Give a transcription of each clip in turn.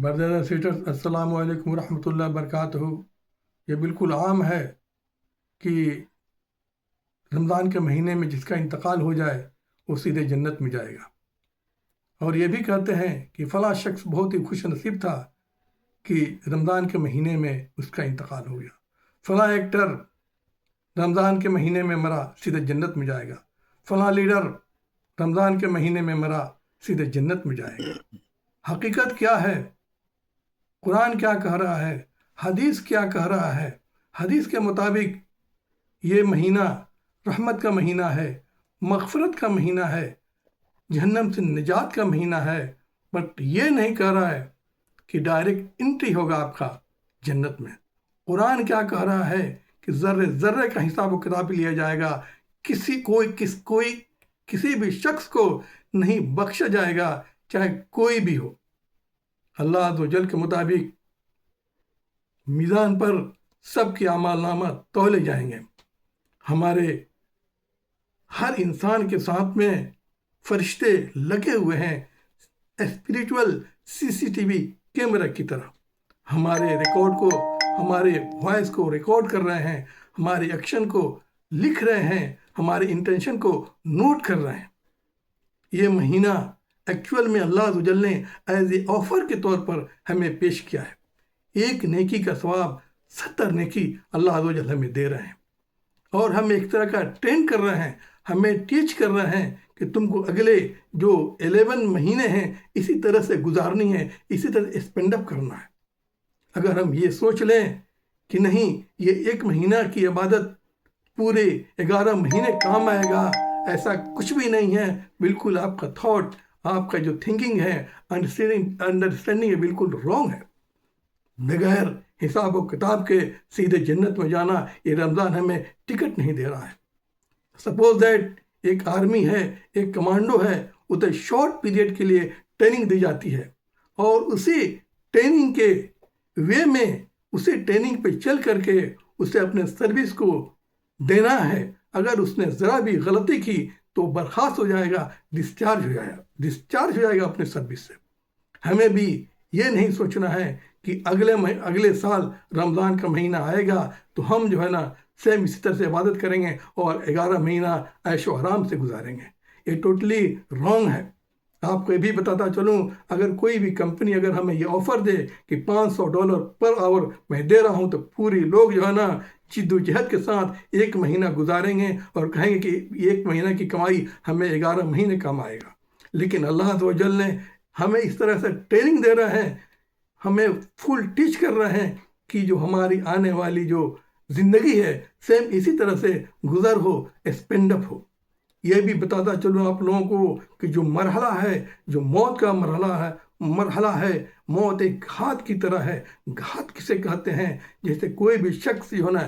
Brother setters, السلام علیکم ورحمۃ اللہ وبرکاتہ۔ یہ بالکل عام ہے کہ رمضان کے مہینے میں جس کا انتقال ہو جائے وہ سیدھے جنت میں جائے گا، اور یہ بھی کہتے ہیں کہ فلاں شخص بہت ہی خوش نصیب تھا کہ رمضان کے مہینے میں اس کا انتقال ہو گیا، فلاں ایکٹر رمضان کے مہینے میں مرا سیدھے جنت میں جائے گا، فلاں لیڈر رمضان کے مہینے میں مرا سیدھے جنت میں جائے گا۔ حقیقت کیا ہے؟ قرآن کیا کہہ رہا ہے؟ حدیث کیا کہہ رہا ہے؟ حدیث کے مطابق یہ مہینہ رحمت کا مہینہ ہے، مغفرت کا مہینہ ہے، جہنم سے نجات کا مہینہ ہے، بٹ یہ نہیں کہہ رہا ہے کہ ڈائریکٹ انٹری ہوگا آپ کا جنت میں۔ قرآن کیا کہہ رہا ہے کہ ذرے ذرے کا حساب و کتاب لیا جائے گا، کسی بھی شخص کو نہیں بخشا جائے گا، چاہے کوئی بھی ہو۔ اللہ عز و جل کے مطابق میزان پر سب کی اعمال نامہ تولے جائیں گے۔ ہمارے ہر انسان کے ساتھ میں فرشتے لگے ہوئے ہیں، اسپریچول CCTV کیمرہ کی طرح ہمارے ریکارڈ کو، ہمارے وائس کو ریکارڈ کر رہے ہیں، ہمارے ایکشن کو لکھ رہے ہیں، ہمارے انٹینشن کو نوٹ کر رہے ہیں۔ یہ مہینہ ایکچول میں اللہ عز و جل نے ایز اے آفر کے طور پر ہمیں پیش کیا ہے۔ ایک نیکی کا ثواب 70 نیکی اللہ عز و جل ہمیں دے رہے ہیں، اور ہم ایک طرح کا ٹرین کر رہے ہیں، ہمیں ٹیچ کر رہے ہیں کہ تم کو اگلے جو 11 مہینے ہیں اسی طرح سے گزارنی ہے، اسی طرح اسپینڈ اپ کرنا ہے۔ اگر ہم یہ سوچ لیں کہ نہیں یہ ایک مہینہ کی عبادت پورے 11 مہینے کام آئے گا، ایسا کچھ بھی نہیں ہے۔ بالکل آپ کا تھاٹ، آپ کا جو تھنکنگ ہے، انڈرسٹینڈنگ ہے، بالکل رانگ ہے۔ بغیر حساب و کتاب کے سیدھے جنت میں جانا، یہ رمضان ہمیں ٹکٹ نہیں دے رہا ہے۔ سپوز دیٹ ایک آرمی ہے، ایک کمانڈو ہے، اسے شارٹ پیریڈ کے لیے ٹریننگ دی جاتی ہے، اور اسی ٹریننگ کے وے میں، اسی ٹریننگ پہ چل کر کے اسے اپنے سروس کو دینا ہے۔ اگر اس نے ذرا بھی غلطی کی تو برخاست ہو جائے گا، ڈسچارج ہو جائے گا اپنے سروس سے۔ ہمیں بھی یہ نہیں سوچنا ہے کہ اگلے سال رمضان کا مہینہ آئے گا تو ہم جو ہے نا سیم اسی طرح سے عبادت کریں گے اور 11 مہینہ عیش و آرام سے گزاریں گے۔ یہ ٹوٹلی رانگ ہے۔ آپ کو یہ بھی بتاتا چلوں، اگر کوئی بھی کمپنی اگر ہمیں یہ آفر دے کہ $500 پر آور میں دے رہا ہوں، تو پوری لوگ جو ہے نا جد و جہد کے ساتھ ایک مہینہ گزاریں گے اور کہیں گے کہ ایک مہینہ کی کمائی ہمیں 11 مہینے کام آئے گا۔ لیکن اللہ عز و جل نے ہمیں اس طرح سے ٹریننگ دے رہے ہیں، ہمیں فل ٹیچ کر رہے ہیں کہ جو ہماری آنے والی جو زندگی ہے سیم اسی طرح سے گزر ہو، اسپینڈ اپ ہو۔ یہ بھی بتاتا چلوں آپ لوگوں کو کہ جو مرحلہ ہے، جو موت کا مرحلہ ہے، موت ایک گھات کی طرح ہے۔ گھات کسے کہتے ہیں؟ جیسے کوئی بھی شخص جو ہے نا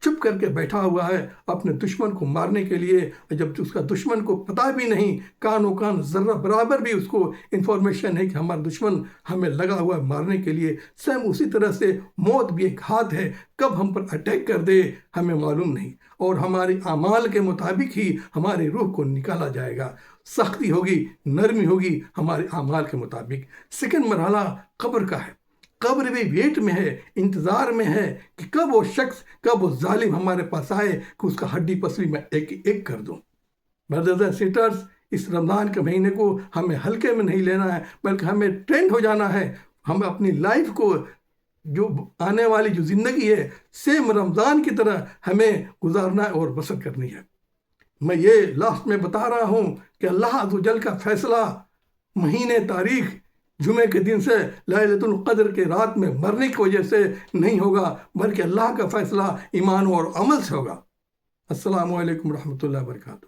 چپ کر کے بیٹھا ہوا ہے اپنے دشمن کو مارنے کے لیے، اور جب اس کا دشمن کو پتہ بھی نہیں، کان و کان ذرہ برابر بھی اس کو انفارمیشن ہے کہ ہمارا دشمن ہمیں لگا ہوا ہے مارنے کے لیے، سیم اسی طرح سے موت بھی ایک ہاتھ ہے، کب ہم پر اٹیک کر دے ہمیں معلوم نہیں، اور ہمارے اعمال کے مطابق ہی ہماری روح کو نکالا جائے گا۔ سختی ہوگی، نرمی ہوگی ہمارے اعمال کے مطابق۔ سیکنڈ مرحلہ قبر کا ہے۔ قبر بھی ویٹ میں ہے، انتظار میں ہے کہ کب وہ شخص، کب وہ ظالم ہمارے پاس آئے کہ اس کا ہڈی پسلی میں ایک ایک کر دوں۔ بردرز اینڈ سسٹرز، اس رمضان کے مہینے کو ہمیں ہلکے میں نہیں لینا ہے، بلکہ ہمیں ٹرینڈ ہو جانا ہے۔ ہم اپنی لائف کو، جو آنے والی جو زندگی ہے، سیم رمضان کی طرح ہمیں گزارنا ہے اور بسر کرنی ہے۔ میں یہ لاسٹ میں بتا رہا ہوں کہ اللہ عز و جل کا فیصلہ مہینے، تاریخ، جمعے کے دن سے، لیلۃ القدر کے رات میں مرنے کی وجہ سے نہیں ہوگا، بلکہ اللہ کا فیصلہ ایمان اور عمل سے ہوگا۔ السلام علیکم ورحمۃ اللہ وبرکاتہ۔